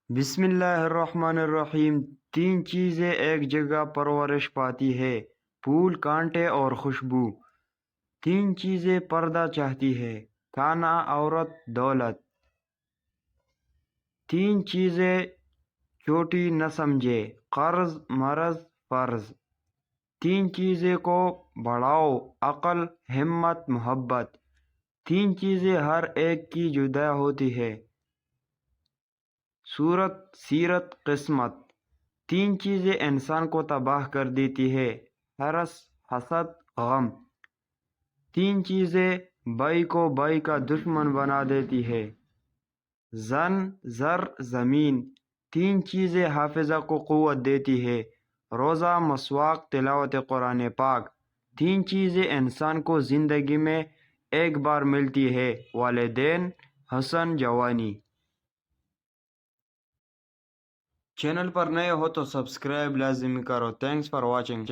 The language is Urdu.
بسم اللہ الرحمن الرحیم۔ تین چیزیں ایک جگہ پرورش پاتی ہے، پھول، کانٹے اور خوشبو۔ تین چیزیں پردہ چاہتی ہے، کھانا، عورت، دولت۔ تین چیزیں چھوٹی نہ سمجھے، قرض، مرض، فرض۔ تین چیزیں کو بڑھاؤ، عقل، ہمت، محبت۔ تین چیزیں ہر ایک کی جدا ہوتی ہے، صورت، سیرت، قسمت۔ تین چیزیں انسان کو تباہ کر دیتی ہے، حرص، حسد، غم۔ تین چیزیں بھائی کو بھائی کا دشمن بنا دیتی ہے، زن، زر، زمین۔ تین چیزیں حافظہ کو قوت دیتی ہے، روزہ، مسواک، تلاوت قرآن پاک۔ تین چیزیں انسان کو زندگی میں ایک بار ملتی ہے، والدین، حسن، جوانی۔ چینل پر نئے ہو تو سبسکرائب لازمی کرو۔ Thanks for watching.